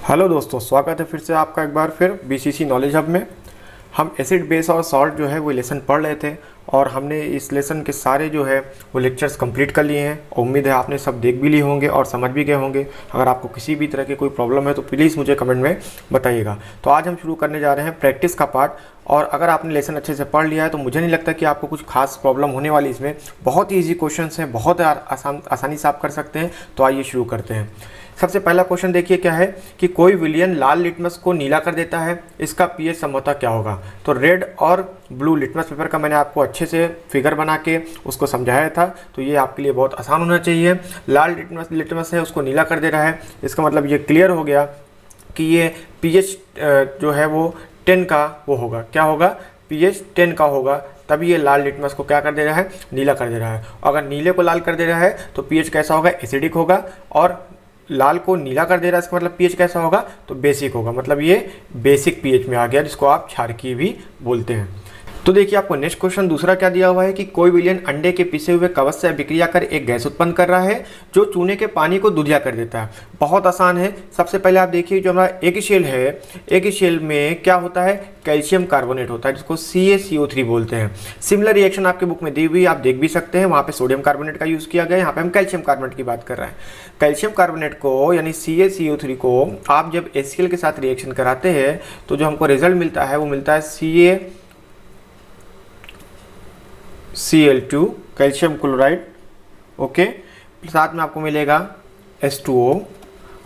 Hello दोस्तों, स्वागत है फिर से आपका एक बार फिर बीसीसी नॉलेज हब में। हम एसिड बेस और सॉल्ट जो है वो लेसन पढ़ रहे थे और हमने इस लेसन के सारे जो है वो लेक्चर्स कंप्लीट कर लिए हैं। उम्मीद है आपने सब देख भी लिए होंगे और समझ भी गए होंगे। अगर आपको किसी भी तरह की कोई प्रॉब्लम है तो प्लीज़ मुझे कमेंट में बताइएगा। तो आज हम शुरू करने जा रहे हैं प्रैक्टिस का पार्ट। और अगर आपने लेसन अच्छे से पढ़ लिया है तो मुझे नहीं लगता कि आपको कुछ खास प्रॉब्लम होने वाली। इसमें बहुत ही ईजी क्वेश्चंस हैं, बहुत आसानी से आप कर सकते हैं। तो आइए शुरू करते हैं। सबसे पहला क्वेश्चन देखिए क्या है कि कोई विलयन लाल लिटमस को नीला कर देता है, इसका पीएच संभवतः क्या होगा। तो रेड और ब्लू लिटमस पेपर का मैंने आपको अच्छे से फिगर बना के उसको समझाया था, तो ये आपके लिए बहुत आसान होना चाहिए। लाल लिटमस है उसको नीला कर दे रहा है, इसका मतलब ये क्लियर हो गया कि ये पीएच जो है वो 10 का वो होगा। क्या होगा? पीएच 10 का होगा। तभी ये लाल लिटमस को क्या कर दे रहा है? नीला कर दे रहा है। अगर नीले को लाल कर दे रहा है तो पीएच कैसा होगा? एसिडिक होगा। और लाल को नीला कर दे रहा है, इसका मतलब पीएच कैसा होगा? तो बेसिक होगा। मतलब ये बेसिक पीएच में आ गया, जिसको आप क्षारकीय भी बोलते हैं। तो देखिए आपको नेक्स्ट क्वेश्चन दूसरा क्या दिया हुआ है कि कोई विलयन अंडे के पिसे हुए कवच से अभिक्रिया कर एक गैस उत्पन्न कर रहा है जो चूने के पानी को दूधिया कर देता है। बहुत आसान है। सबसे पहले आप देखिए जो हमारा एक शेल है, एक शेल में क्या होता है? कैल्शियम कार्बोनेट होता है, जिसको CaCO3 बोलते हैं। सिमिलर रिएक्शन आपके बुक में दी हुई, आप देख भी सकते हैं। वहाँ पे सोडियम कार्बोनेट का यूज़ किया गया है, यहाँ पे हम कैल्शियम कार्बोनेट की बात कर रहे हैं। कैल्शियम कार्बोनेट को यानी CaCO3 को आप जब HCl के साथ रिएक्शन कराते हैं तो जो हमको रिजल्ट मिलता है वो मिलता है CaCl2 कैल्शियम क्लोराइड। ओके, साथ में आपको मिलेगा H2O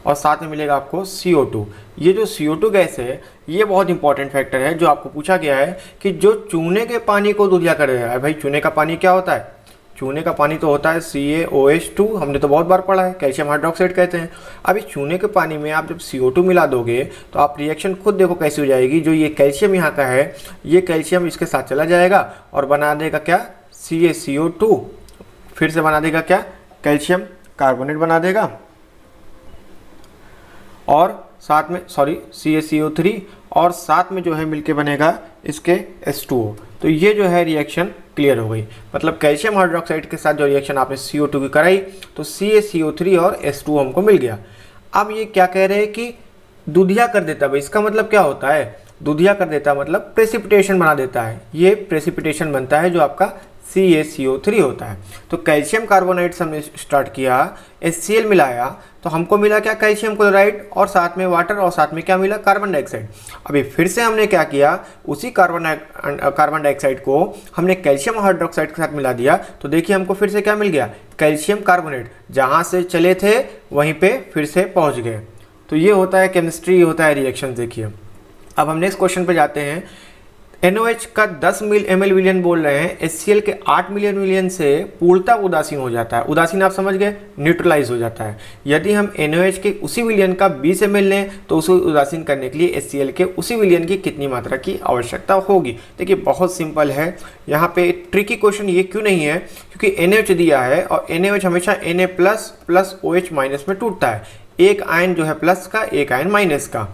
और साथ में मिलेगा आपको CO2। ये जो CO2 गैस है ये बहुत इंपॉर्टेंट फैक्टर है जो आपको पूछा गया है कि जो चूने के पानी को दूधिया कर रहा है। भाई चूने का पानी क्या होता है? चूने का पानी तो होता है CaOH2, हमने तो बहुत बार पढ़ा है, कैल्शियम हाइड्रोक्साइड कहते हैं। अब इस चूने के पानी में आप जब CO2 मिला दोगे तो आप रिएक्शन खुद देखो कैसी हो जाएगी। जो ये कैल्शियम यहाँ का है, ये कैल्शियम इसके साथ चला जाएगा और बना देगा क्या? CaCO2। फिर से बना देगा क्या? कैल्शियम कार्बोनेट बना देगा और साथ में CaCO3 और साथ में जो है मिलके बनेगा इसके H2O। तो ये जो है रिएक्शन क्लियर हो गई। मतलब कैल्शियम हाइड्रोक्साइड के साथ जो रिएक्शन आपने CO2 की कराई तो CaCO3 और H2O हमको मिल गया। अब ये क्या कह रहे हैं कि दूधिया कर देता है। भाई इसका मतलब क्या होता है? दूधिया कर देता मतलब प्रेसिपिटेशन बना देता है। ये प्रेसिपिटेशन बनता है जो आपका CaCO3 होता है। तो कैल्शियम कार्बोनाइड से हमने स्टार्ट किया, HCl मिलाया तो हमको मिला क्या? कैल्शियम क्लोराइड और साथ में वाटर और साथ में क्या मिला? Carbon dioxide. अभी फिर से हमने क्या किया? उसी कार्बन डाइऑक्साइड को हमने कैल्शियम हाइड्रोक्साइड के साथ मिला दिया। तो देखिए हमको फिर से क्या मिल गया? Calcium carbonate. जहाँ से चले थे वहीं पे फिर से पहुँच गए। तो ये होता है केमिस्ट्री, होता है रिएक्शन। देखिए अब हम नेक्स्ट क्वेश्चन पे जाते हैं। NOH का 10 ml विलयन बोल रहे हैं, HCl के 8 मिलियन विलयन से पूर्णतः उदासीन हो जाता है। उदासीन आप समझ गए, न्यूट्रलाइज हो जाता है। यदि हम NOH के उसी विलयन का 20 ml लें तो उसे उदासीन करने के लिए HCl के उसी विलयन की कितनी मात्रा की आवश्यकता होगी। देखिए बहुत सिंपल है। यहाँ पे ट्रिकी क्वेश्चन ये क्यों नहीं है? क्योंकि NOH दिया है और NOH हमेशा Na प्लस OH माइनस में टूटता है। एक आयन जो है प्लस का, एक आयन माइनस का।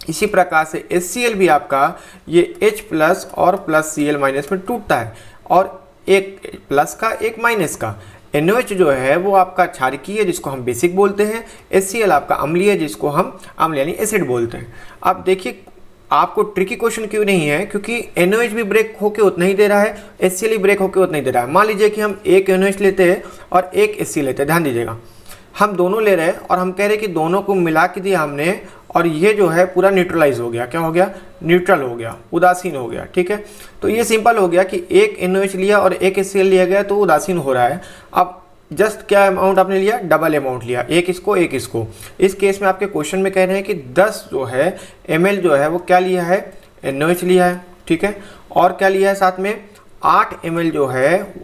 इसी प्रकार से HCl भी आपका ये H प्लस और प्लस Cl माइनस में टूटता है, और एक प्लस का एक माइनस का। NOH जो है वो आपका क्षारकीय है जिसको हम बेसिक बोलते हैं। HCl आपका अम्लीय है जिसको हम अम्ल यानी एसिड बोलते हैं। अब देखिए आपको ट्रिकी क्वेश्चन क्यों नहीं है? क्योंकि NOH भी ब्रेक होके उतना ही दे रहा है, HCl भी ब्रेक होके उतना ही दे रहा है। मान लीजिए कि हम एक NOH लेते हैं और एक HCl लेते हैं। ध्यान दीजिएगा, हम दोनों ले रहे हैं और हम कह रहे हैं कि दोनों को मिला के दिया हमने और ये जो है पूरा न्यूट्रलाइज हो गया। क्या हो गया? न्यूट्रल हो गया, उदासीन हो गया। ठीक है, तो ये सिंपल हो गया कि एक NOH लिया और एक HCl लिया गया तो उदासीन हो रहा है। अब जस्ट क्या अमाउंट आपने लिया? डबल अमाउंट लिया, एक इसको एक इसको। इस केस में आपके क्वेश्चन में कह रहे हैं कि 10 जो है ml जो है वो क्या लिया है? NOH लिया है। ठीक है, और क्या लिया है साथ में? 8 ml जो है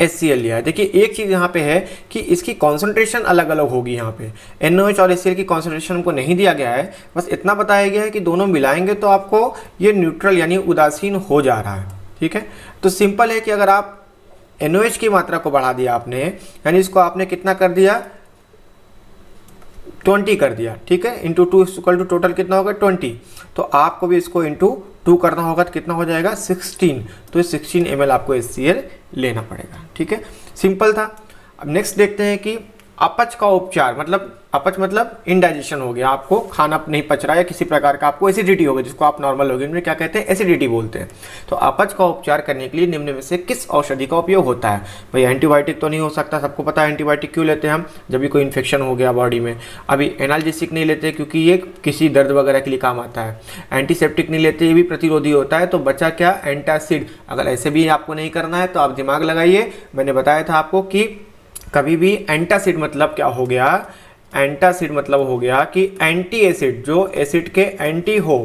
HCl लिया है। देखिए एक चीज़ यहाँ पे है कि इसकी कॉन्सेंट्रेशन अलग अलग होगी। यहाँ पे NOH और HCl की कॉन्सेंट्रेशन हमको नहीं दिया गया है, बस इतना बताया गया है कि दोनों मिलाएंगे तो आपको ये न्यूट्रल यानी उदासीन हो जा रहा है। ठीक है, तो सिंपल है कि अगर आप NOH की मात्रा को बढ़ा दिया आपने, यानी इसको आपने कितना कर दिया? 20 कर दिया। ठीक है, इंटू 2 इक्वल टू टोटल कितना होगा? 20। तो आपको भी इसको इंटू 2 करना होगा तो कितना हो जाएगा? 16। तो 16 ml आपको HCl लेना पड़ेगा। ठीक है, सिंपल था। अब नेक्स्ट देखते हैं कि अपच का उपचार, मतलब अपच मतलब इनडाइजेशन हो गया, आपको खाना नहीं पच रहा है, किसी प्रकार का आपको एसिडिटी हो गई, जिसको आप नॉर्मल लैंग्वेज में क्या कहते हैं, एसिडिटी बोलते हैं। तो अपच का उपचार करने के लिए निम्न में से किस औषधि का उपयोग होता है? भाई एंटीबायोटिक तो नहीं हो सकता, सबको पता है एंटीबायोटिक क्यों लेते हैं हम, जब भी कोई इन्फेक्शन हो गया बॉडी में। अभी एनाल्जेसिक नहीं लेते क्योंकि ये किसी दर्द वगैरह के लिए काम आता है। एंटीसेप्टिक नहीं लेते, ये भी प्रतिरोधी होता है। तो बचा क्या, एंटासिड। अगर ऐसे भी आपको नहीं करना है तो आप दिमाग लगाइए, मैंने बताया था आपको कि कभी भी एंटासिड मतलब क्या हो गया, एंटासिड मतलब हो गया कि एंटी एसिड, जो एसिड के एंटी हो,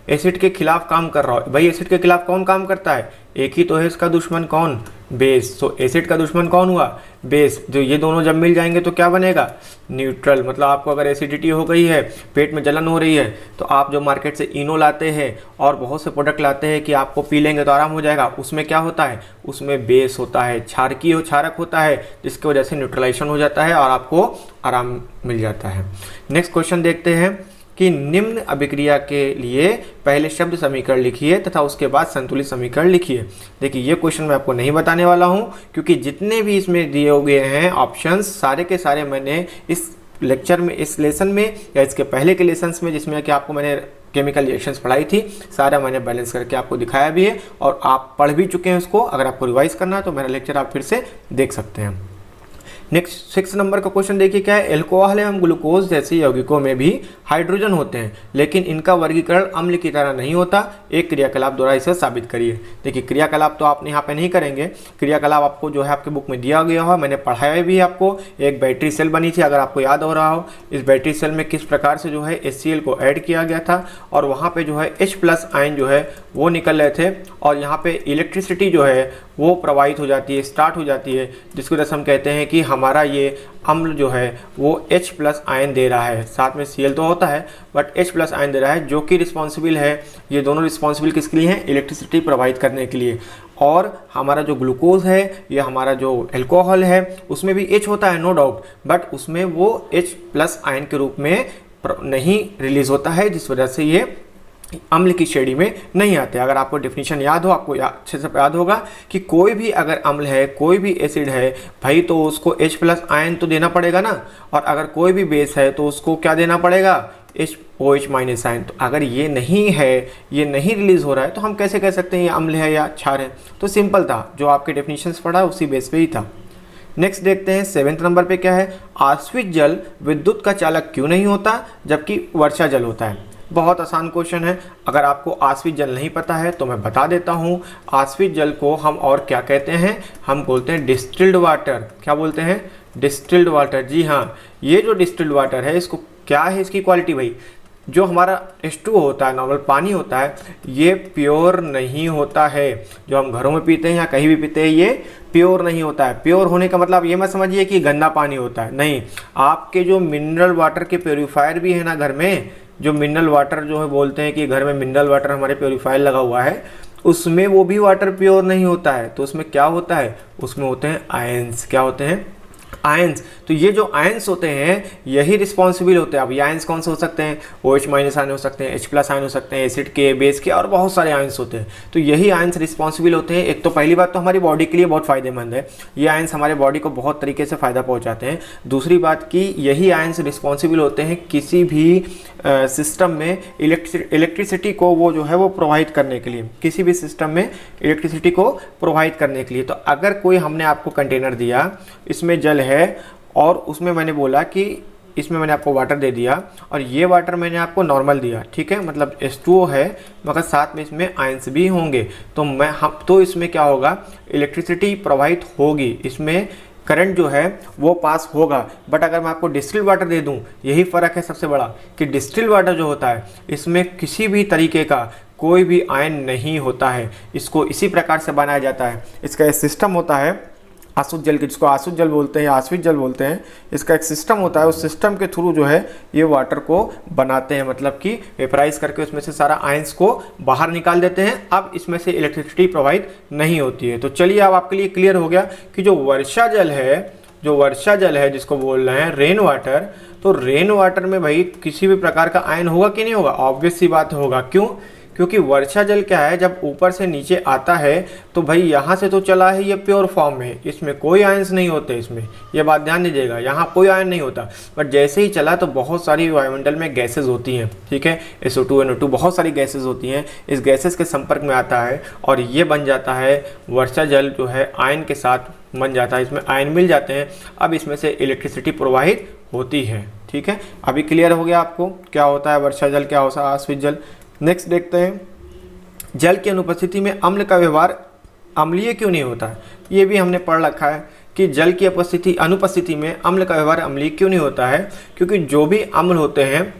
एसिड के खिलाफ काम कर रहा हो। भाई एसिड के खिलाफ कौन काम करता है, एक ही तो है इसका दुश्मन, कौन, बेस। तो एसिड का दुश्मन कौन हुआ, बेस। जो ये दोनों जब मिल जाएंगे तो क्या बनेगा, न्यूट्रल। मतलब आपको अगर एसिडिटी हो गई है, पेट में जलन हो रही है, तो आप जो मार्केट से इनो लाते हैं और बहुत से प्रोडक्ट लाते हैं कि आपको पी लेंगे तो आराम हो जाएगा, उसमें क्या होता है, उसमें बेस होता है, क्षारक होता है, जिसकी वजह से न्यूट्रलाइजेशन हो जाता है और आपको आराम मिल जाता है। नेक्स्ट क्वेश्चन देखते हैं कि निम्न अभिक्रिया के लिए पहले शब्द समीकरण लिखिए तथा उसके बाद संतुलित समीकरण लिखिए। देखिए ये क्वेश्चन मैं आपको नहीं बताने वाला हूं, क्योंकि जितने भी इसमें दिए गए हैं ऑप्शंस, सारे के सारे मैंने इस लेक्चर में, इस लेसन में या इसके पहले के लेसन्स में, जिसमें कि आपको मैंने केमिकल रिएक्शंस पढ़ाई थी, सारा मैंने बैलेंस करके आपको दिखाया भी है और आप पढ़ भी चुके हैं उसको। अगर आपको रिवाइज करना है तो मेरा लेक्चर आप फिर से देख सकते हैं। नेक्स्ट 6 नंबर का क्वेश्चन देखिए क्या है, एल्कोहल एवं ग्लूकोज जैसे यौगिकों में भी हाइड्रोजन होते हैं, लेकिन इनका वर्गीकरण अम्ल की तरह नहीं होता। एक क्रियाकलाप द्वारा इसे साबित करिए। देखिए क्रियाकलाप तो आप यहाँ पे नहीं करेंगे, क्रियाकलाप आपको जो है आपके बुक में दिया गया हो, मैंने पढ़ाया भी आपको। एक बैटरी सेल बनी थी, अगर आपको याद हो रहा हो, इस बैटरी सेल में किस प्रकार से जो है HCl को ऐड किया गया था और वहाँ पे जो है H+ आयन जो है वो निकल रहे थे और यहाँ पे इलेक्ट्रिसिटी जो है वो प्रवाहित हो जाती है, स्टार्ट हो जाती है, जिसकी वजह से हम कहते हैं कि हमारा ये अम्ल जो है वो H+ आयन दे रहा है। साथ में Cl तो होता है बट H+ आयन दे रहा है, जो कि रिस्पॉन्सिबल है, ये दोनों रिस्पॉन्सिबल किसके लिए हैं, इलेक्ट्रिसिटी प्रवाहित करने के लिए। और हमारा जो ग्लूकोज है या हमारा जो एल्कोहल है उसमें भी H होता है नो डाउट, बट उसमें वो H+ आयन के रूप में नहीं रिलीज होता है, जिस वजह से ये अम्ल की श्रेणी में नहीं आते। अगर आपको डेफिनेशन याद हो, आपको अच्छे से याद होगा कि कोई भी अगर अम्ल है, कोई भी एसिड है भाई, तो उसको H+ आयन तो देना पड़ेगा ना, और अगर कोई भी बेस है तो उसको क्या देना पड़ेगा, OH- आयन। तो अगर ये नहीं है, ये नहीं रिलीज हो रहा है, तो हम कैसे कह सकते हैं ये अम्ल है या क्षार है। तो सिंपल था, जो आपके डेफिनेशंस पढ़ा उसी बेस पे ही था। नेक्स्ट देखते हैं 7 नंबर पे क्या है, आश्वित जल विद्युत का चालक क्यों नहीं होता जबकि वर्षा जल होता है। बहुत आसान क्वेश्चन है। अगर आपको आश्वित जल नहीं पता है तो मैं बता देता हूँ। आश्वित जल को हम और क्या कहते हैं, हम बोलते हैं डिस्टिल्ड वाटर। क्या बोलते हैं, डिस्टिल्ड वाटर। जी हाँ, ये जो डिस्टिल्ड वाटर है, इसको क्या है इसकी क्वालिटी, भाई जो हमारा H2O होता है, नॉर्मल पानी होता है, ये प्योर नहीं होता है। जो हम घरों में पीते हैं या कहीं भी पीते हैं, ये प्योर नहीं होता है। प्योर होने का मतलब ये मत समझिए कि गंदा पानी होता है, नहीं। आपके जो मिनरल वाटर के प्योरीफायर भी है ना घर में, जो मिनरल वाटर जो है बोलते हैं कि घर में मिनरल वाटर हमारे प्योरीफायर लगा हुआ है, उसमें वो भी वाटर प्योर नहीं होता है। तो उसमें क्या होता है, उसमें होते हैं आयंस। क्या होते हैं, आयंस। तो ये जो आयंस होते हैं यही रिस्पॉन्सिबल होते हैं। अब ये आयंस कौन से हो सकते हैं, OH- आयन हो सकते हैं, H+ आयन हो सकते हैं, एसिड के, बेस के, और बहुत सारे आयंस होते हैं। तो यही आयंस रिस्पॉन्सिबल होते हैं। एक तो पहली बात तो हमारी बॉडी के लिए बहुत फायदेमंद है, ये आयंस हमारे बॉडी को बहुत तरीके से फ़ायदा पहुँचाते हैं। दूसरी बात कि यही आयंस रिस्पॉन्सिबल होते हैं किसी भी सिस्टम में इलेक्ट्रिसिटी को वो जो है वो प्रोवाइड करने के लिए, किसी भी सिस्टम में इलेक्ट्रिसिटी को प्रोवाइड करने के लिए। तो अगर कोई हमने आपको कंटेनर दिया, इसमें जल है और उसमें मैंने बोला कि इसमें मैंने आपको वाटर दे दिया और ये वाटर मैंने आपको नॉर्मल दिया, ठीक है, मतलब H2O है मगर साथ में इसमें आयंस भी होंगे, तो इसमें क्या होगा, इलेक्ट्रिसिटी प्रोवाइड होगी, इसमें करंट जो है वो पास होगा। बट अगर मैं आपको डिस्टिल्ड वाटर दे दूं, यही फ़र्क है सबसे बड़ा कि डिस्टिल्ड वाटर जो होता है इसमें किसी भी तरीके का कोई भी आयन नहीं होता है। इसको इसी प्रकार से बनाया जाता है। इसका एक सिस्टम होता है आसुत जल की, जिसको आसुत जल बोलते हैं या आश्वित जल बोलते हैं, इसका एक सिस्टम होता है। उस सिस्टम के थ्रू जो है ये वाटर को बनाते हैं, मतलब कि वेपराइज करके उसमें से सारा आयंस को बाहर निकाल देते हैं। अब इसमें से इलेक्ट्रिसिटी प्रोवाइड नहीं होती है। तो चलिए अब आपके लिए क्लियर हो गया कि जो वर्षा जल है जिसको बोल रहे हैं रेन वाटर, तो रेन वाटर में भाई किसी भी प्रकार का आयन होगा कि नहीं होगा, ऑब्वियस सी बात होगा। क्यों, क्योंकि वर्षा जल क्या है, जब ऊपर से नीचे आता है तो भाई यहाँ से तो चला है ये प्योर फॉर्म में, इसमें कोई आयंस नहीं होते, इसमें ये बात ध्यान दीजिएगा, यहाँ कोई आयन नहीं होता। बट जैसे ही चला तो बहुत सारी वायुमंडल में गैसेज होती हैं, ठीक है, SO2 NO2 बहुत सारी गैसेज होती हैं, इस गैसेज के संपर्क में आता है और ये बन जाता है वर्षा जल जो है आयन के साथ बन जाता है, इसमें आयन मिल जाते हैं। अब इसमें से इलेक्ट्रिसिटी प्रवाहित होती है, ठीक है। अभी क्लियर हो गया आपको क्या होता है वर्षा जल, क्या होता है आश्रित जल। नेक्स्ट देखते हैं, जल की अनुपस्थिति में अम्ल का व्यवहार अम्लीय क्यों नहीं होता है। ये भी हमने पढ़ रखा है कि जल की अनुपस्थिति में अम्ल का व्यवहार अम्लीय क्यों नहीं होता है, क्योंकि जो भी अम्ल होते हैं,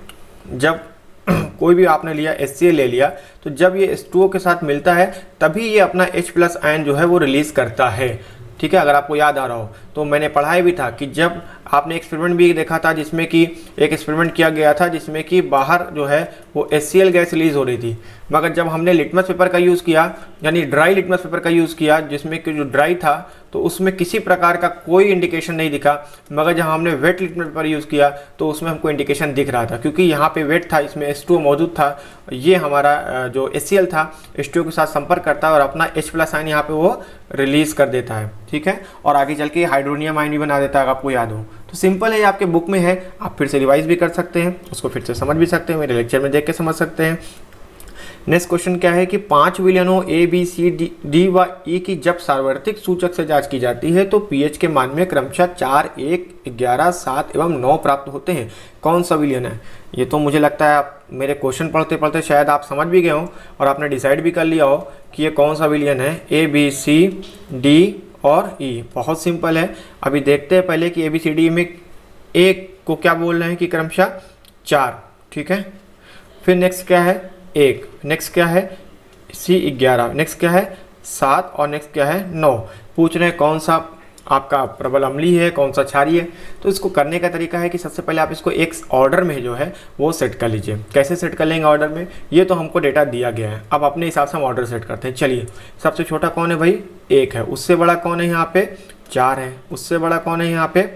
जब कोई भी आपने लिया HCl ले लिया, तो जब ये H2O के साथ मिलता है तभी ये अपना H+ आयन जो है वो रिलीज करता है, ठीक है। अगर आपको याद आ रहा हो तो मैंने पढ़ाया भी था कि जब आपने एक्सपेरिमेंट भी देखा था जिसमें कि एक एक्सपेरिमेंट किया गया था जिसमें कि बाहर जो है वो HCl गैस रिलीज हो रही थी, मगर जब हमने लिटमस पेपर का यूज़ किया, यानी ड्राई लिटमस पेपर का यूज़ किया, जिसमें कि जो ड्राई था तो उसमें किसी प्रकार का कोई इंडिकेशन नहीं दिखा, मगर जब हमने वेट लिटमस पेपर यूज़ किया तो उसमें हमको इंडिकेशन दिख रहा था, क्योंकि यहाँ पे वेट था, इसमें H2O मौजूद था, ये हमारा जो HCl था H2O के साथ संपर्क करता है और अपना H+ आयन यहाँ पे वो रिलीज़ कर देता है, ठीक है, और आगे चल के हाइड्रोनियम आयन भी बना देता है, अगर आपको याद हो तो। सिंपल है, ये आपके बुक में है, आप फिर से रिवाइज भी कर सकते हैं, उसको फिर से समझ भी सकते हैं, मेरे लेक्चर में देख के समझ सकते हैं। नेक्स्ट क्वेश्चन क्या है कि 5 विलयनों A B C D व E की जब सार्वत्रिक सूचक से जांच की जाती है तो pH के मान में क्रमशः 4, 1, 11, 7 एवं 9 प्राप्त होते हैं। कौन सा विलयन है? ये तो मुझे लगता है आप मेरे क्वेश्चन पढ़ते पढ़ते शायद आप समझ भी गए हो और आपने डिसाइड भी कर लिया हो कि ये कौन सा विलयन है, A B C D और E। बहुत सिंपल है, अभी देखते हैं पहले कि A B C D में एक को क्या बोल रहे हैं कि क्रमशः 4, ठीक है, फिर नेक्स्ट क्या है 1, नेक्स्ट क्या है C11, नेक्स्ट क्या है 7 और नेक्स्ट क्या है 9। पूछ रहे हैं कौन सा आपका प्रबल अम्लीय है, कौन सा क्षारीय है। तो इसको करने का तरीका है कि सबसे पहले आप इसको एक ऑर्डर में जो है वो सेट कर लीजिए। कैसे सेट कर लेंगे ऑर्डर में, ये तो हमको डेटा दिया गया है, अब अपने हिसाब से हम ऑर्डर सेट करते हैं। चलिए, सबसे छोटा कौन है भाई 1 है, उससे बड़ा कौन है यहाँ पे 4 है, उससे बड़ा कौन है यहाँ पे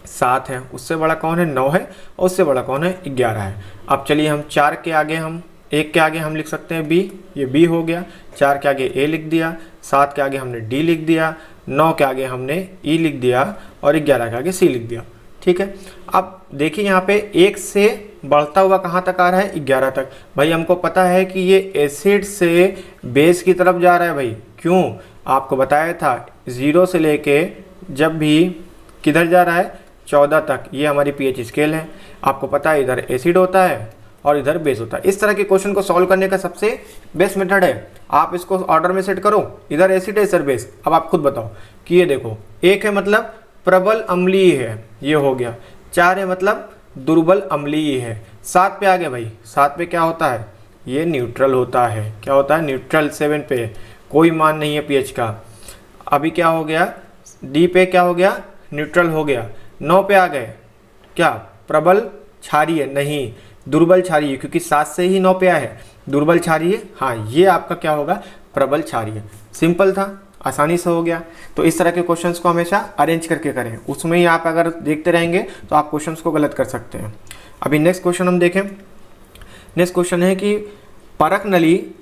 7 है, उससे बड़ा कौन है 9 है और उससे बड़ा कौन है 11 है। अब चलिए हम 4 के आगे हम 1 के आगे हम लिख सकते हैं B, ये B हो गया, 4 के आगे A लिख दिया, 7 के आगे हमने D लिख दिया, 9 के आगे हमने E लिख दिया और 11 के आगे C लिख दिया, ठीक है। अब देखिए यहाँ पे 1 से बढ़ता हुआ कहाँ तक आ रहा है 11 तक। भाई हमको पता है कि ये एसिड से बेस की तरफ जा रहा है भाई, क्यों आपको बताया था 0 से लेके जब भी किधर जा रहा है 14 तक, ये हमारी pH स्केल है। आपको पता है इधर एसिड होता है और इधर बेस होता है। इस तरह के क्वेश्चन को सॉल्व करने का सबसे बेस्ट मेथड है, आप इसको ऑर्डर में सेट करो, इधर एसिड है इधर बेस। अब आप खुद बताओ कि ये देखो 1 है मतलब प्रबल अम्लीय है, ये हो गया, 4 है मतलब दुर्बल अम्लीय है, 7 पे आ गया भाई, 7 पे क्या होता है ये न्यूट्रल होता है, क्या होता है न्यूट्रल, 7 पे कोई मान नहीं है pH का। अभी क्या हो गया D पे क्या हो गया न्यूट्रल हो गया, 9 पे आ गए क्या प्रबल क्षारीय नहीं दुर्बल क्षारीय, क्योंकि 7 से ही 9 पे आया है, दुर्बल क्षारीय, हाँ ये आपका क्या होगा प्रबल क्षारीय। सिंपल था, आसानी से हो गया। तो इस तरह के क्वेश्चंस को हमेशा अरेंज करके करें, उसमें ही आप अगर देखते रहेंगे तो आप क्वेश्चंस को गलत कर सकते हैं। अभी नेक्स्ट क्वेश्चन हम देखें, नेक्स्ट क्वेश्चन है कि परख नली,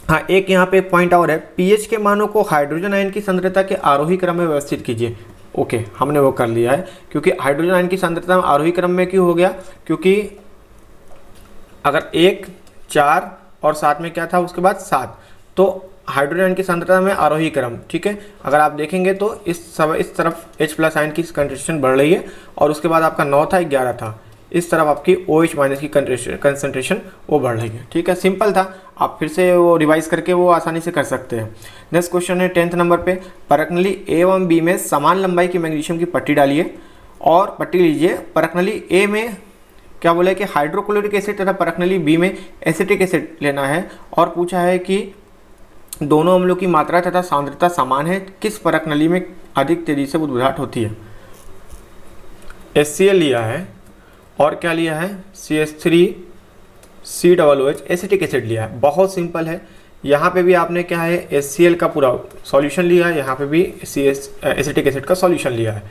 हाँ एक यहाँ पे पॉइंट और है, pH के मानों को हाइड्रोजन आयन की सांद्रता के आरोही क्रम में व्यवस्थित कीजिए। ओके हमने वो कर लिया है, क्योंकि हाइड्रोजन आयन की सांद्रता में आरोही क्रम में क्यों हो गया, क्योंकि अगर 1, 4 और 7 में क्या था उसके बाद 7, तो हाइड्रोजन आयन की सांद्रता में आरोही क्रम, ठीक है। अगर आप देखेंगे तो इस तरफ H+ आयन की कंसंट्रेशन बढ़ रही है और उसके बाद आपका 9 था 11 था, इस तरफ आपकी OH- की कंसंट्रेशन वो बढ़ रही है, ठीक है। सिंपल था, आप फिर से वो रिवाइज करके वो आसानी से कर सकते हैं। नेक्स्ट क्वेश्चन है 10th नंबर पे, परख नली A एवं B में समान लंबाई की मैग्नीशियम की पट्टी डालिए और पट्टी लीजिए। परख नली A में क्या बोला है कि हाइड्रोक्लोरिक एसिड तथा परख नली B में एसिटिक एसिड लेना है और पूछा है कि दोनों अम्लों की मात्रा तथा सांद्रता समान है, किस परख नली में अधिक तेजी से बुदबुदाहट होती है। HCl लिया है और क्या लिया है CH3COOH एसिटिक एसिड लिया है। बहुत सिंपल है, यहाँ पे भी आपने क्या है HCl का पूरा सॉल्यूशन लिया है, यहाँ पे भी एसिटिक एसिड का सॉल्यूशन लिया है।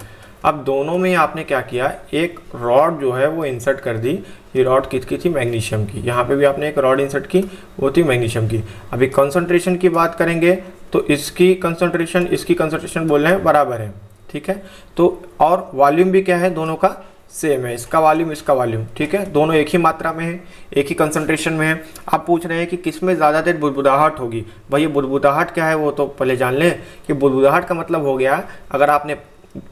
अब दोनों में आपने क्या किया, एक रॉड जो है वो इंसर्ट कर दी। ये रॉड किसकी थी, मैग्नीशियम की। यहाँ पे भी आपने एक रॉड इंसर्ट की, वो थी मैग्नीशियम की। अभी कंसंट्रेशन की बात करेंगे तो इसकी कंसंट्रेशन बोल रहे हैं बराबर है, ठीक है। तो और वॉल्यूम भी क्या है, दोनों का सेम है, इसका वॉल्यूम इसका वॉल्यूम, ठीक है, दोनों एक ही मात्रा में है, एक ही कंसंट्रेशन में है। आप पूछ रहे हैं कि किस में ज़्यादा देर बुदबुदाहट होगी। भाई ये बुदबुदाहट क्या है वो तो पहले जान लें कि बुदबुदाहट का मतलब हो गया, अगर आपने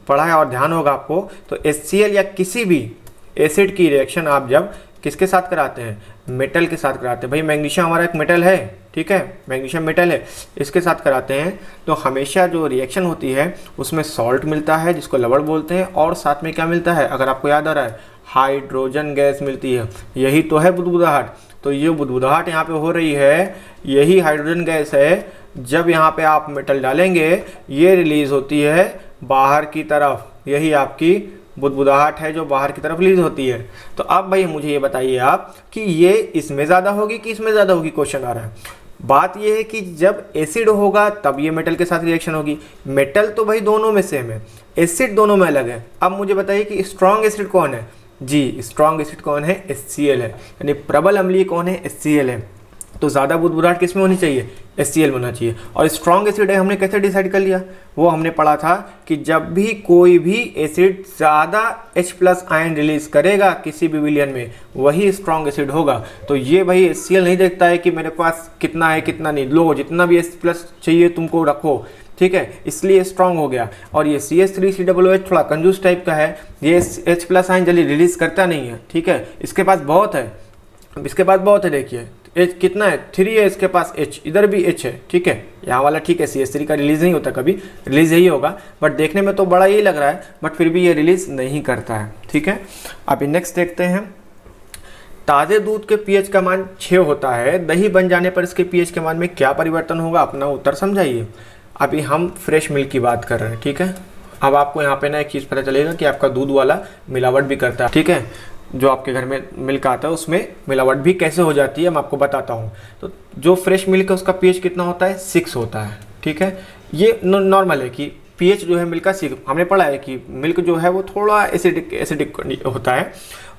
पढ़ा है और ध्यान होगा आपको, तो HCl या किसी भी एसिड की रिएक्शन आप जब किसके साथ कराते हैं, मेटल के साथ कराते हैं। भाई मैग्नीशियम हमारा एक मेटल है, ठीक है, मैग्नीशियम मेटल है, इसके साथ कराते हैं तो हमेशा जो रिएक्शन होती है उसमें सॉल्ट मिलता है जिसको लवण बोलते हैं, और साथ में क्या मिलता है, अगर आपको याद आ रहा है, हाइड्रोजन गैस मिलती है। यही तो है बुदबुदाहट। तो ये बुदबुदाहट यहाँ पे हो रही है, यही हाइड्रोजन गैस है। जब यहाँ पे आप मेटल डालेंगे ये रिलीज होती है बाहर की तरफ, यही आपकी बुदबुदाहट है जो बाहर की तरफ रिलीज होती है। तो अब भाई मुझे ये बताइए आप कि ये इसमें ज़्यादा होगी कि इसमें ज़्यादा होगी, क्वेश्चन आ रहा है। बात ये है कि जब एसिड होगा तब ये मेटल के साथ रिएक्शन होगी। मेटल तो भाई दोनों में सेम है, एसिड दोनों में अलग है। अब मुझे बताइए कि स्ट्रॉन्ग एसिड कौन है, जी स्ट्रॉन्ग एसिड कौन है, HCl है, यानी प्रबल अम्लीय कौन है, HCl है। तो ज़्यादा बुदबुदाहट किस में होनी चाहिए, HCl में होना चाहिए। और स्ट्रॉन्ग एसिड है, हमने कैसे डिसाइड कर लिया, वो हमने पढ़ा था कि जब भी कोई भी एसिड ज़्यादा H+ आयन रिलीज करेगा किसी भी विलयन में, वही स्ट्रॉन्ग एसिड होगा। तो ये भाई HCl नहीं देखता है कि मेरे पास कितना है कितना नहीं, लो जितना भी H+ चाहिए तुमको रखो, ठीक है, इसलिए स्ट्रॉन्ग हो गया। और ये CH3COOH थोड़ा कंजूस टाइप का है, ये H+ आयन जल्दी रिलीज करता नहीं है, ठीक है, इसके पास बहुत है, इसके पास बहुत है, देखिए H कितना है, 3 है इसके पास, H इधर भी H है, ठीक है, यहाँ वाला ठीक है, CH3 का रिलीज नहीं होता कभी, रिलीज यही होगा, बट देखने में तो बड़ा यही लग रहा है, बट फिर भी ये रिलीज नहीं करता है, ठीक है। अभी नेक्स्ट देखते हैं, ताज़े दूध के pH का मान 6 होता है, दही बन जाने पर इसके pH के मान में क्या परिवर्तन होगा, अपना उत्तर समझाइए। अभी हम फ्रेश मिल्क की बात कर रहे हैं, ठीक है। अब आपको यहाँ पे ना एक चीज़ पता चलेगा कि आपका दूध वाला मिलावट भी करता है, ठीक है, जो आपके घर में मिल्क आता है उसमें मिलावट भी कैसे हो जाती है मैं आपको बताता हूँ। तो जो फ्रेश मिल्क है उसका pH कितना होता है, 6 होता है, ठीक है। ये नॉर्मल है कि pH जो है मिल्क का 6, हमने पढ़ा है कि मिल्क जो है वो थोड़ा एसिडिक होता है,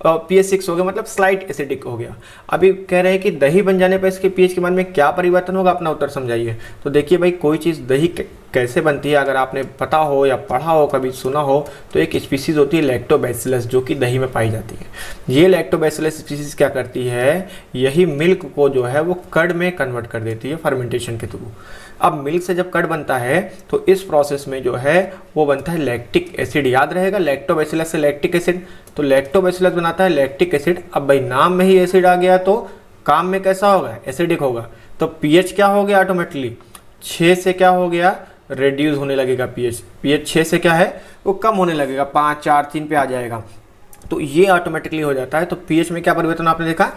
pH 6 हो गया मतलब स्लाइट एसिडिक हो गया। अभी कह रहे हैं कि दही बन जाने पर इसके pH के मान में क्या परिवर्तन होगा, अपना उत्तर समझाइए। तो देखिए भाई, कोई चीज़ दही कैसे बनती है, अगर आपने पता हो या पढ़ा हो, कभी सुना हो, तो एक स्पीसीज होती है लैक्टोबैसिलस, जो कि दही में पाई जाती है। ये लैक्टोबैसिलस स्पीसीज क्या करती है, यही मिल्क को जो है वो कर्ड में कन्वर्ट कर देती है फर्मेंटेशन के थ्रू। अब मिल्क से जब कर्ड बनता है तो इस प्रोसेस में जो है वो बनता है लैक्टिक एसिड, याद रहेगा लैक्टोबैसिलस से लैक्टिक एसिड, तो लैक्टोबैसिलस बनाता है लैक्टिक एसिड। अब भाई नाम में ही एसिड आ गया तो काम में कैसा होगा, एसिडिक होगा। तो pH क्या हो गया, ऑटोमेटिकली 6 से क्या हो गया, रिड्यूस होने लगेगा pH 6 से क्या है वो कम होने लगेगा, 5 4 3 पे आ जाएगा। तो ये ऑटोमेटिकली हो जाता है। तो pH में क्या परिवर्तन आपने देखा,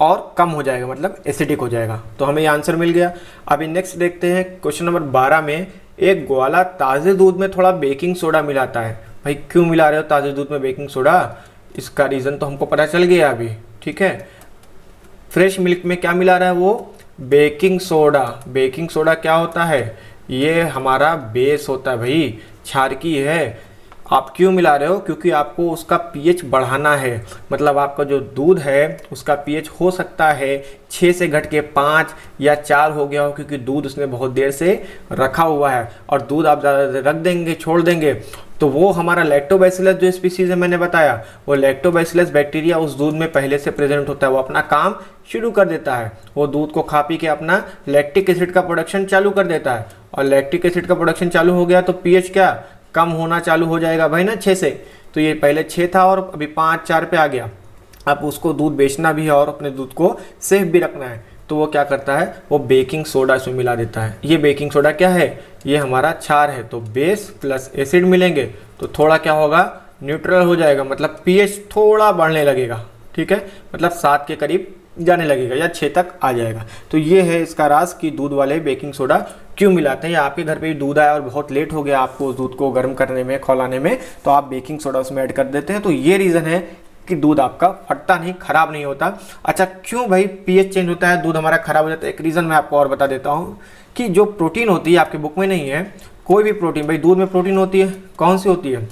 और कम हो जाएगा, मतलब एसिडिक हो जाएगा। तो हमें ये आंसर मिल गया। अभी नेक्स्ट देखते हैं क्वेश्चन नंबर 12 में, एक ग्वाला ताज़े दूध में थोड़ा बेकिंग सोडा मिलाता है। भाई क्यों मिला रहे हो ताज़े दूध में बेकिंग सोडा, इसका रीज़न तो हमको पता चल गया अभी, ठीक है। फ्रेश मिल्क में क्या मिला रहा है वो, बेकिंग सोडा। बेकिंग सोडा क्या होता है, ये हमारा बेस होता है भाई, क्षारकी है। आप क्यों मिला रहे हो, क्योंकि आपको उसका pH बढ़ाना है। मतलब आपका जो दूध है उसका pH हो सकता है 6 से घट के 5 या 4 हो गया हो, क्योंकि दूध उसने बहुत देर से रखा हुआ है। और दूध आप ज़्यादा देर रख देंगे, छोड़ देंगे, तो वो हमारा लैक्टोबैसिलस जो स्पीसीज है मैंने बताया, वो लैक्टोबैसिलस बैक्टीरिया उस दूध में पहले से प्रेजेंट होता है, वो अपना काम शुरू कर देता है। वो दूध को खा पी के अपना लैक्टिक एसिड का प्रोडक्शन चालू कर देता है, और लैक्टिक एसिड का प्रोडक्शन चालू हो गया तो pH क्या कम होना चालू हो जाएगा भाई ना, 6 से। तो ये पहले 6 था और अभी 5 4 पे आ गया। अब उसको दूध बेचना भी है और अपने दूध को सेफ भी रखना है, तो वो क्या करता है, वो बेकिंग सोडा इसमें मिला देता है। ये बेकिंग सोडा क्या है, ये हमारा क्षार है, तो बेस प्लस एसिड मिलेंगे तो थोड़ा क्या होगा, न्यूट्रल हो जाएगा, मतलब pH थोड़ा बढ़ने लगेगा, ठीक है, मतलब 7 के करीब जाने लगेगा या 6 तक आ जाएगा। तो ये है इसका राज कि दूध वाले बेकिंग सोडा क्यों मिलाते हैं। या आपके घर पे भी दूध आया और बहुत लेट हो गया आपको उस दूध को गर्म करने में, खौलाने में, तो आप बेकिंग सोडा उसमें ऐड कर देते हैं। तो ये रीज़न है कि दूध आपका फटता नहीं, खराब नहीं होता। अच्छा, क्यों भाई pH चेंज होता है, दूध हमारा खराब हो जाता है, एक रीज़न मैं आपको और बता देता हूँ कि जो प्रोटीन होती है, आपके बुक में नहीं है, कोई भी प्रोटीन, भाई दूध में प्रोटीन होती है, कौन सी होती है,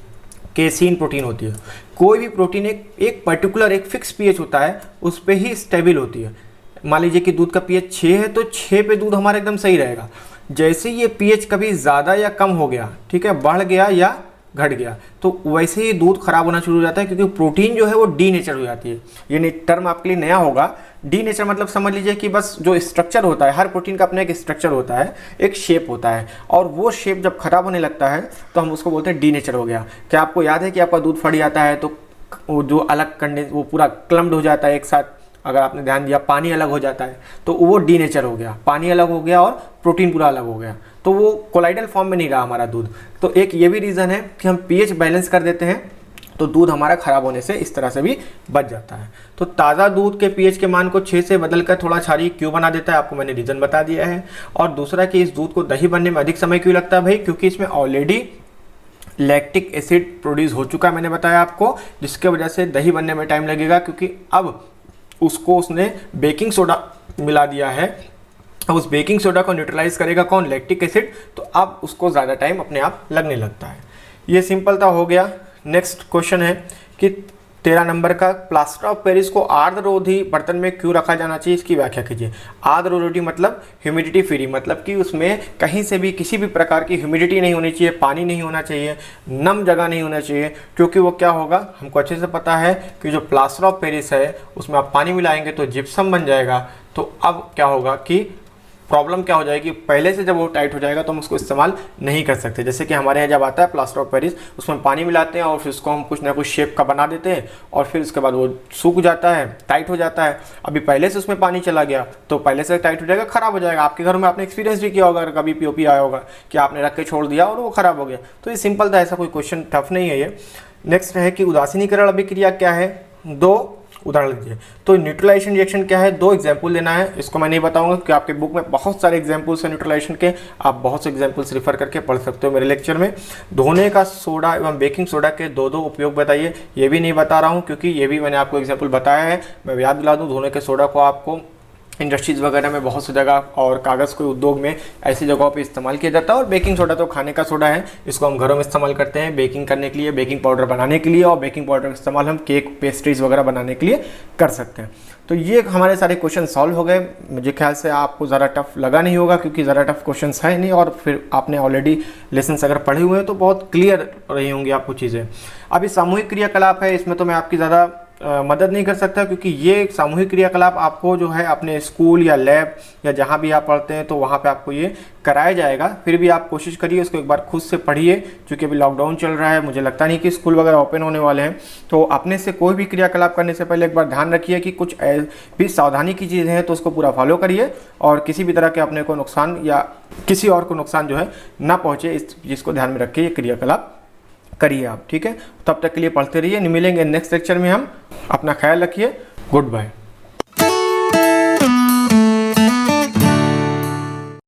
केसीन प्रोटीन होती है। कोई भी प्रोटीन एक पर्टिकुलर एक फिक्स पीएच होता है, उस पर ही स्टेबल होती है। मान लीजिए कि दूध का पीएच 6 है तो 6 पे दूध हमारा एकदम सही रहेगा। जैसे ये पीएच कभी ज़्यादा या कम हो गया, ठीक है, बढ़ गया या घट गया, तो वैसे ही दूध खराब होना शुरू हो जाता है, क्योंकि प्रोटीन जो है वो डी नेचर हो जाती है। ये टर्म आपके लिए नया होगा। डी नेचर मतलब समझ लीजिए कि बस जो स्ट्रक्चर होता है, हर प्रोटीन का अपना एक स्ट्रक्चर होता है, एक शेप होता है, और वो शेप जब खराब होने लगता है तो हम उसको बोलते हैं डी नेचर हो गया। क्या आपको याद है कि आपका दूध फट जाता है तो वो जो अलग करने वो पूरा क्लम्ड हो जाता है एक साथ, अगर आपने ध्यान दिया पानी अलग हो जाता है तो वो डी नेचर हो गया, पानी अलग हो गया और प्रोटीन पूरा अलग हो गया, तो वो कोलाइडल फॉर्म में नहीं रहा हमारा दूध। तो एक ये भी रीज़न है कि हम पीएच बैलेंस कर देते हैं तो दूध हमारा ख़राब होने से इस तरह से भी बच जाता है। तो ताज़ा दूध के पीएच के मान को 6 से बदलकर थोड़ा क्षारीय क्यों बना देता है, आपको मैंने रीज़न बता दिया है। और दूसरा कि इस दूध को दही बनने में अधिक समय क्यों लगता है भाई, क्योंकि इसमें ऑलरेडी लैक्टिक एसिड प्रोड्यूस हो चुका है, मैंने बताया आपको, जिसके वजह से दही बनने में टाइम लगेगा, क्योंकि अब उसको उसने बेकिंग सोडा मिला दिया है। अब उस बेकिंग सोडा को न्यूट्रलाइज करेगा कौन, लैक्टिक एसिड, तो अब उसको ज़्यादा टाइम अपने आप लगने लगता है। ये सिंपलता हो गया। नेक्स्ट क्वेश्चन है कि 13 नंबर का, प्लास्टर ऑफ पेरिस को आर्द्ररोधी बर्तन में क्यों रखा जाना चाहिए, इसकी व्याख्या कीजिए। आर्द्ररोधी मतलब ह्यूमिडिटी फ्री, मतलब कि उसमें कहीं से भी किसी भी प्रकार की ह्यूमिडिटी नहीं होनी चाहिए, पानी नहीं होना चाहिए, नम जगह नहीं होना चाहिए, क्योंकि वो क्या होगा, हमको अच्छे से पता है कि जो प्लास्टर ऑफ पेरिस है उसमें आप पानी मिलाएंगे तो जिप्सम बन जाएगा। तो अब क्या होगा कि प्रॉब्लम क्या हो जाएगी, पहले से जब वो टाइट हो जाएगा तो हम उसको इस्तेमाल नहीं कर सकते। जैसे कि हमारे यहाँ जब आता है प्लास्टर ऑफ पेरिस, उसमें पानी मिलाते हैं और फिर उसको हम कुछ ना कुछ शेप का बना देते हैं और फिर उसके बाद वो सूख जाता है, टाइट हो जाता है। अभी पहले से उसमें पानी चला गया तो पहले से टाइट हो जाएगा, ख़राब हो जाएगा। आपके घर में आपने एक्सपीरियंस भी किया होगा, अगर कभी पीओपी आया होगा कि आपने रख के छोड़ दिया और वो ख़राब हो गया। तो ये सिंपल था, ऐसा कोई क्वेश्चन टफ नहीं है ये। नेक्स्ट है कि उदासीनीकरण अभिक्रिया क्या है, 2 उदाहरण लीजिए। तो न्यूट्रलाइजेशन रिएक्शन क्या है, 2 एग्जाम्पल देना है। इसको मैं नहीं बताऊंगा क्योंकि आपके बुक में बहुत सारे एग्जाम्पल्स हैं न्यूट्रलाइजेशन के, आप बहुत से एग्जाम्पल्स रेफर करके पढ़ सकते हो मेरे लेक्चर में। धोने का सोडा एवं बेकिंग सोडा के 2 उपयोग बताइए, ये भी नहीं बता रहा हूँ क्योंकि ये भी मैंने आपको एग्जाम्पल बताया है। मैं याद दिला दूँ, धोने के सोडा को आपको इंडस्ट्रीज़ वगैरह में बहुत सी जगह और कागज़ के उद्योग में ऐसी जगहों पे इस्तेमाल किया जाता है। और बेकिंग सोडा तो खाने का सोडा है, इसको हम घरों में इस्तेमाल करते हैं बेकिंग करने के लिए, बेकिंग पाउडर बनाने के लिए, और बेकिंग पाउडर का इस्तेमाल हम केक पेस्ट्रीज़ वगैरह बनाने के लिए कर सकते हैं। तो ये हमारे सारे क्वेश्चन सॉल्व हो गए। मुझे ख्याल से आपको ज़रा टफ लगा नहीं होगा क्योंकि ज़रा टफ क्वेश्चन है नहीं, और फिर आपने ऑलरेडी लेसन्स अगर पढ़े हुए हैं तो बहुत क्लियर रही होंगी आपको चीज़ें। अभी सामूहिक क्रियाकलाप है, इसमें तो मैं आपकी ज़्यादा मदद नहीं कर सकता क्योंकि ये सामूहिक क्रियाकलाप आपको जो है अपने स्कूल या लैब या जहाँ भी आप पढ़ते हैं तो वहाँ पे आपको ये कराया जाएगा। फिर भी आप कोशिश करिए, उसको एक बार खुद से पढ़िए, क्योंकि अभी लॉकडाउन चल रहा है, मुझे लगता नहीं कि स्कूल वगैरह ओपन होने वाले हैं। तो अपने से कोई भी क्रियाकलाप करने से पहले एक बार ध्यान रखिए कि कुछ भी सावधानी की चीज़ें हैं तो उसको पूरा फॉलो करिए, और किसी भी तरह के अपने को नुकसान या किसी और को नुकसान जो है ना पहुँचे, इस चीज़ को ध्यान में रख के ये क्रियाकलाप करिए आप, ठीक है। तब तक के लिए पढ़ते रहिए, मिलेंगे नेक्स्ट लेक्चर में हम। अपना ख्याल रखिए, गुड बाय।